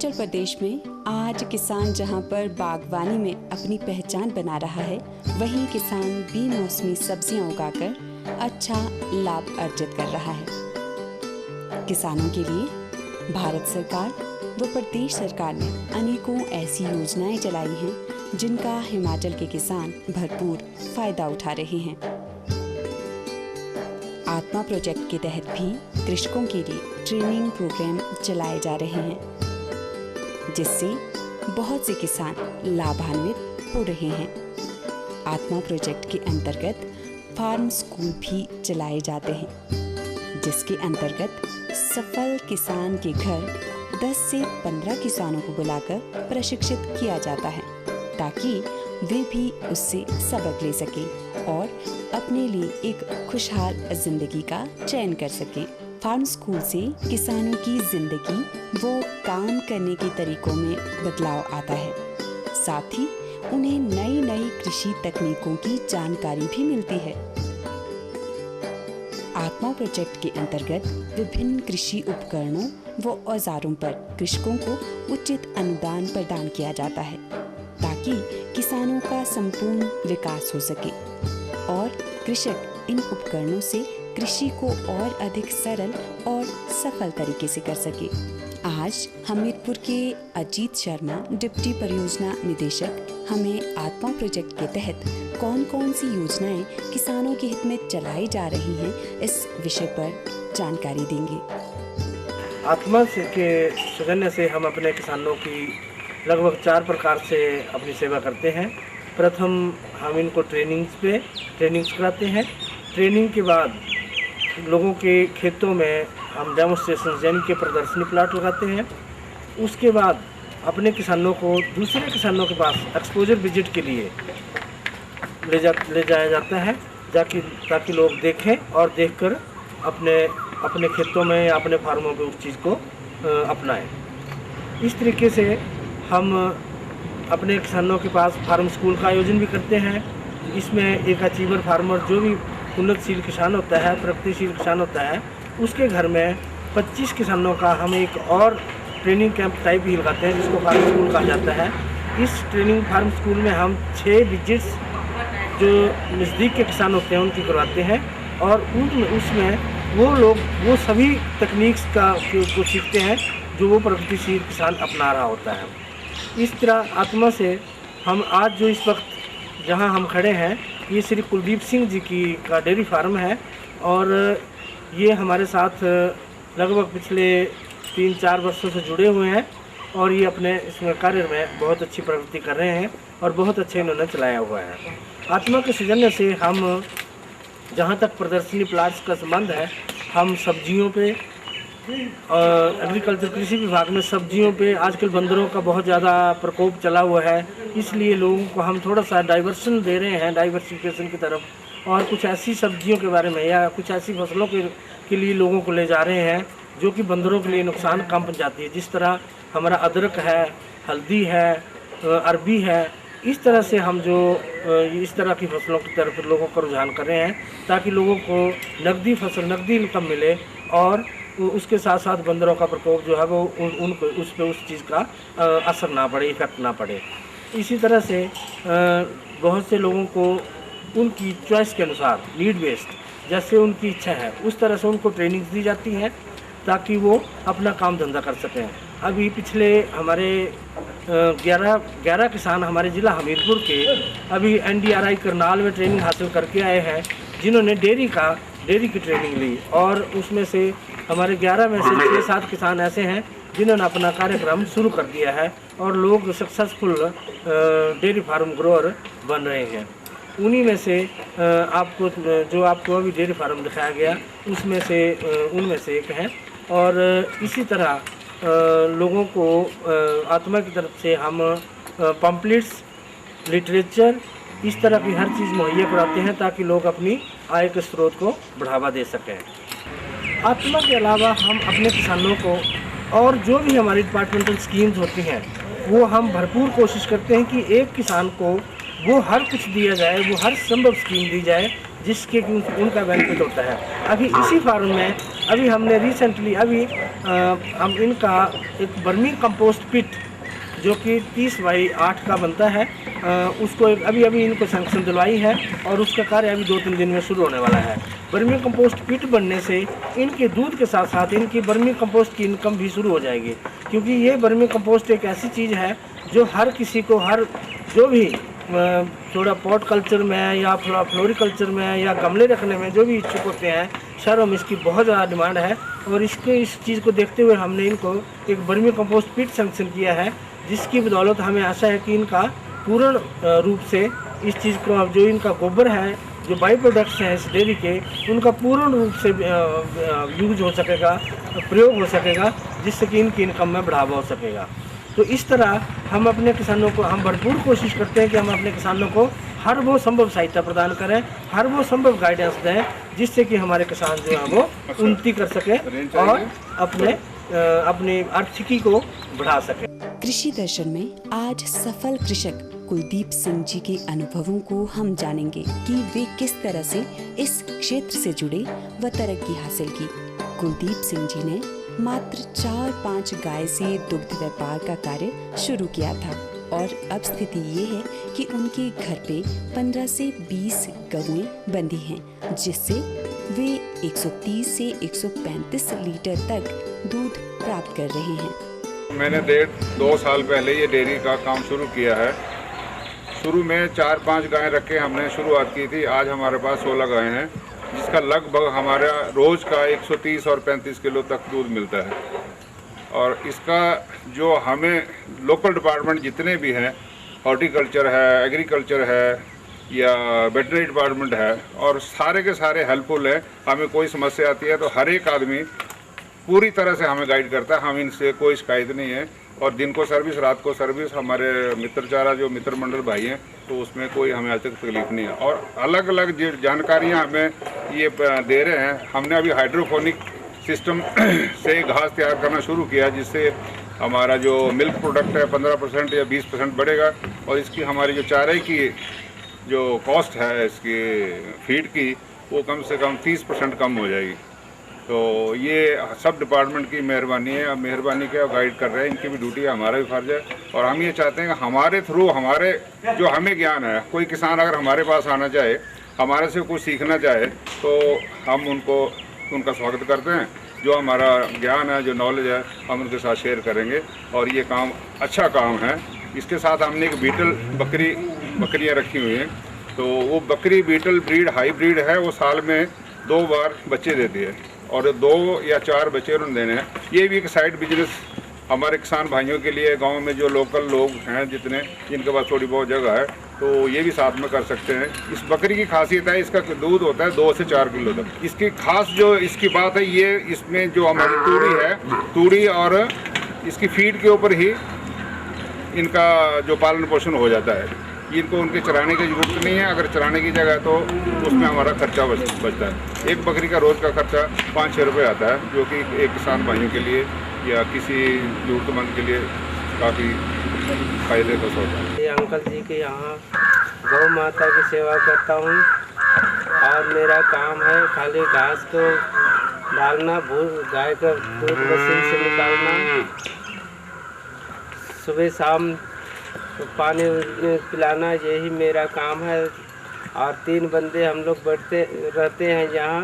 हिमाचल प्रदेश में आज किसान जहां पर बागवानी में अपनी पहचान बना रहा है, वहीं किसान बेमौसमी सब्जियां उगाकर अच्छा लाभ अर्जित कर रहा है। किसानों के लिए भारत सरकार व प्रदेश सरकार ने अनेकों ऐसी योजनाएं चलाई हैं जिनका हिमाचल के किसान भरपूर फायदा उठा रहे हैं। आत्मा प्रोजेक्ट के तहत भी कृषकों के लिए ट्रेनिंग प्रोग्राम चलाए जा रहे हैं, जिससे बहुत से किसान लाभान्वित हो रहे हैं। आत्मा प्रोजेक्ट के अंतर्गत फार्म स्कूल भी चलाए जाते हैं, जिसके अंतर्गत सफल किसान के घर 10 से 15 किसानों को बुलाकर प्रशिक्षित किया जाता है, ताकि वे भी उससे सबक ले सकें और अपने लिए एक खुशहाल जिंदगी का चयन कर सकें। फार्म स्कूल से किसानों की जिंदगी वो काम करने के तरीकों में बदलाव आता है, साथ ही उन्हें नई नई कृषि तकनीकों की जानकारी भी मिलती है। आत्मा प्रोजेक्ट के अंतर्गत विभिन्न कृषि उपकरणों व औजारों पर कृषकों को उचित अनुदान प्रदान किया जाता है, ताकि किसानों का संपूर्ण विकास हो सके और कृषक इन उपकरणों से कृषि को और अधिक सरल और सफल तरीके से कर सके। आज हमीरपुर के अजीत शर्मा, डिप्टी परियोजना निदेशक, हमें आत्मा प्रोजेक्ट के तहत कौन कौन सी योजनाएं किसानों के हित में चलाई जा रही हैं, इस विषय पर जानकारी देंगे। आत्मा के सौजन्य से हम अपने किसानों की लगभग 4 प्रकार से अपनी सेवा करते हैं। प्रथम हम इनको ट्रेनिंग्स कराते हैं। ट्रेनिंग के बाद लोगों के खेतों में हम डेमोन्स्ट्रेशन यानी कि प्रदर्शनी प्लाट लगाते हैं। उसके बाद अपने किसानों को दूसरे किसानों के पास एक्सपोजर विजिट के लिए ले जाया जाता है, ताकि लोग देखें और देखकर अपने खेतों में या अपने फार्मों पे उस चीज़ को अपनाएं। इस तरीके से हम अपने किसानों के पास फार्म स्कूल का आयोजन भी करते हैं। इसमें एक अचीवर फार्मर, जो भी उन्नतशील किसान होता है, प्रगतिशील किसान होता है, उसके घर में 25 किसानों का हम एक और ट्रेनिंग कैंप टाइप ही लगाते हैं, जिसको फार्म स्कूल कहा जाता है। इस ट्रेनिंग फार्म स्कूल में हम 6 विजिट्स जो नज़दीक के किसान होते हैं उनकी करवाते हैं, और उसमें वो लोग वो सभी तकनीक्स को सीखते हैं जो वो प्रगतिशील किसान अपना रहा होता है। इस तरह आत्मा से हम आज जो इस वक्त जहां हम खड़े हैं, ये श्री कुलदीप सिंह जी का डेयरी फार्म है, और ये हमारे साथ लगभग पिछले 3-4 वर्षों से जुड़े हुए हैं, और ये अपने इसमें कार्य में बहुत अच्छी प्रगति कर रहे हैं और बहुत अच्छे इन्होंने चलाया हुआ है। आत्मा के सौजन्य से हम जहाँ तक प्रदर्शनी प्लाट्स का संबंध है, हम सब्जियों पे और एग्रीकल्चर कृषि विभाग में सब्जियों पे आजकल बंदरों का बहुत ज़्यादा प्रकोप चला हुआ है, इसलिए लोगों को हम थोड़ा सा डाइवर्सन दे रहे हैं, डाइवर्सिफिकेशन की तरफ, और कुछ ऐसी सब्जियों के बारे में या कुछ ऐसी फसलों के लिए लोगों को ले जा रहे हैं जो कि बंदरों के लिए नुकसान कम पहुँचाती है। जिस तरह हमारा अदरक है, हल्दी है, अरबी है, इस तरह से हम जो इस तरह की फसलों की तरफ लोगों का रुझान कर रहे हैं, ताकि लोगों को नकदी इनकम मिले और उसके साथ साथ बंदरों का प्रकोप जो है वो उनको उस चीज़ का असर ना पड़े, इफेक्ट ना पड़े। इसी तरह से बहुत से लोगों को उनकी चॉइस के अनुसार, नीड बेस्ड, जैसे उनकी इच्छा है उस तरह से उनको ट्रेनिंग्स दी जाती हैं, ताकि वो अपना काम धंधा कर सकें। अभी पिछले हमारे 11 किसान हमारे ज़िला हमीरपुर के अभी NDRI करनाल में ट्रेनिंग हासिल करके आए हैं, जिन्होंने डेयरी की ट्रेनिंग ली, और उसमें से हमारे 11 में से 6-7 किसान ऐसे हैं जिन्होंने अपना कार्यक्रम शुरू कर दिया है, और लोग सक्सेसफुल डेयरी फार्म ग्रोअर बन रहे हैं। उन्हीं में से आपको अभी डेयरी फार्म दिखाया गया, उनमें से एक है। और इसी तरह लोगों को आत्मा की तरफ से हम पम्पलेट्स, लिटरेचर, इस तरह की हर चीज़ मुहैया कराते हैं, ताकि लोग अपनी आय के स्रोत को बढ़ावा दे सकें। आत्मा के अलावा हम अपने किसानों को और जो भी हमारी डिपार्टमेंटल स्कीम्स होती हैं, वो हम भरपूर कोशिश करते हैं कि एक किसान को वो हर कुछ दिया जाए, वो हर संभव स्कीम दी जाए जिसके उनका बेनिफिट होता है। अभी इसी फार्म में अभी हमने रिसेंटली हम इनका एक वर्मी कंपोस्ट पिट जो कि 30 बाई 8 का बनता है, उसको अभी इनको सैंक्शन दिलवाई है और उसका कार्य अभी 2-3 दिन में शुरू होने वाला है। वर्मी कंपोस्ट पिट बनने से इनके दूध के साथ साथ इनकी वर्मी कंपोस्ट की इनकम भी शुरू हो जाएगी, क्योंकि ये वर्मी कंपोस्ट एक ऐसी चीज़ है जो हर किसी को, हर जो भी थोड़ा पॉट कल्चर में या फ्लोरिकल्चर में या गमले रखने में जो भी इच्छुक होते हैं, शहरों में इसकी बहुत ज़्यादा डिमांड है। और इस चीज़ को देखते हुए हमने इनको एक वर्मी कंपोस्ट पिट सैंक्शन किया है, जिसकी बदौलत हमें आशा है कि इनका पूर्ण रूप से इस चीज़ को, जो इनका गोबर है, जो बाई प्रोडक्ट्स हैं इस डेयरी के, उनका पूर्ण रूप से यूज हो सकेगा, प्रयोग हो सकेगा, जिससे कि इनकी इनकम में बढ़ावा हो सकेगा। तो इस तरह हम अपने किसानों को, हम भरपूर कोशिश करते हैं कि हम अपने किसानों को हर वो संभव सहायता प्रदान करें, हर वो संभव गाइडेंस दें, जिससे कि हमारे किसान जो है वो उन्नति कर सके और अपनी आर्थिकी को बढ़ा सके। कृषि दर्शन में आज सफल कृषक कुलदीप सिंह जी के अनुभवों को हम जानेंगे कि वे किस तरह से इस क्षेत्र से जुड़े व तरक्की हासिल की। कुलदीप सिंह जी ने मात्र 4-5 गाय से दुग्ध व्यापार का कार्य शुरू किया था और अब स्थिति ये है कि उनके घर पे 15 से 20 गौएं बंधी हैं, जिससे वे 130 से 135 लीटर तक दूध प्राप्त कर रहे हैं। मैंने 1.5-2 साल पहले ये डेयरी का काम शुरू किया है। शुरू में 4-5 गायें रख के हमने शुरुआत की थी। आज हमारे पास 16 गायें हैं, जिसका लगभग हमारा रोज़ का 130 और 35 किलो तक दूध मिलता है। और इसका जो हमें लोकल डिपार्टमेंट जितने भी हैं, हॉर्टिकल्चर है, एग्रीकल्चर है या वेटनरी डिपार्टमेंट है, और सारे के सारे हेल्पफुल है। हमें कोई समस्या आती है तो हर एक आदमी पूरी तरह से हमें गाइड करता है। हम इनसे कोई शिकायत नहीं है। और दिन को सर्विस, रात को सर्विस, हमारे मित्रचारा जो मित्र मंडल भाई हैं, तो उसमें कोई हमें आज तक तकलीफ नहीं है। और अलग अलग जो जानकारियाँ हमें ये दे रहे हैं, हमने अभी हाइड्रोपोनिक सिस्टम से घास तैयार करना शुरू किया, जिससे हमारा जो मिल्क प्रोडक्ट है 15% या 20% बढ़ेगा। और इसकी हमारी जो चारे की जो कॉस्ट है इसकी फीड की, वो कम से कम 30% कम हो जाएगी। तो ये सब डिपार्टमेंट की मेहरबानी है। मेहरबानी के गाइड कर रहे हैं, इनकी भी ड्यूटी है, हमारा भी फर्ज है। और हम ये चाहते हैं कि हमारे थ्रू, हमारे जो हमें ज्ञान है, कोई किसान अगर हमारे पास आना चाहे, हमारे से कुछ सीखना चाहे, तो हम उनका स्वागत करते हैं। जो हमारा ज्ञान है, जो नॉलेज है, हम उनके साथ शेयर करेंगे। और ये काम अच्छा काम है। इसके साथ हमने एक बीटल बकरियाँ रखी हुई हैं। तो वो बकरी बीटल ब्रीड हाईब्रिड है। वो साल में 2 बार बच्चे देती है और 2 या 4 बच्चे उन्होंने देने हैं। ये भी एक साइड बिजनेस हमारे किसान भाइयों के लिए, गांव में जो लोकल लोग हैं जितने, जिनके पास थोड़ी बहुत जगह है, तो ये भी साथ में कर सकते हैं। इस बकरी की खासियत है, इसका दूध होता है 2 से 4 किलो तक। इसकी खास जो इसकी बात है, ये इसमें जो हमारी तूड़ी है, तूड़ी और इसकी फीड के ऊपर ही इनका जो पालन पोषण हो जाता है। इनको उनके चराने की जरूरत नहीं है। अगर चराने की जगह है तो उसमें हमारा खर्चा बचता है। एक बकरी का रोज़ का खर्चा 5-6 रुपये आता है, जो कि एक किसान भाइयों के लिए या किसी जरूरतमंद के लिए काफ़ी फायदे का सौदा है। अंकल जी के यहाँ गौ माता की सेवा करता हूँ और मेरा काम है खाली घास को डालना, गाय का दूध मशीन से निकालना, सुबह शाम पानी पिलाना, यही मेरा काम है। और 3 बंदे हम लोग बैठते रहते हैं यहाँ,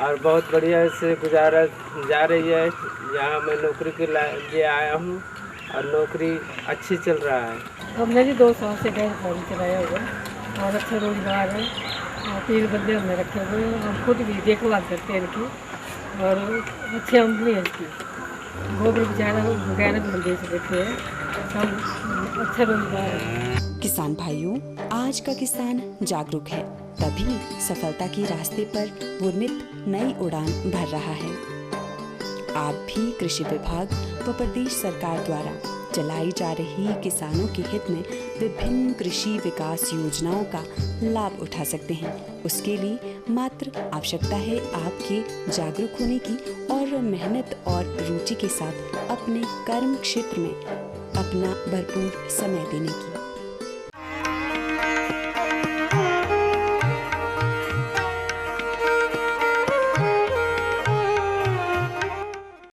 और बहुत बढ़िया से गुजारा जा रही है। यहाँ मैं नौकरी के लिए आया हूँ और नौकरी अच्छी चल रहा है। हमने जी 2 साल से डेयरी फार्म चलाया हुआ और अच्छा रोजगार है। और 3 बंदे हमने रखे हुए हैं। हम खुद भी देखभाल करते हैं इनकी और अच्छी आमदनी है इसकी। गोबर वगैरह भी बेच देते हैं। सब अच्छा रोजगार है। किसान भाइयों, आज का किसान जागरूक है, तभी सफलता के रास्ते पर वो नित नई उड़ान भर रहा है। आप भी कृषि विभाग व प्रदेश सरकार द्वारा चलाई जा रही किसानों के हित में विभिन्न कृषि विकास योजनाओं का लाभ उठा सकते हैं। उसके लिए मात्र आवश्यकता है आपके जागरूक होने की और मेहनत और रुचि के साथ अपने कर्म क्षेत्र में अपना भरपूर समय देने की।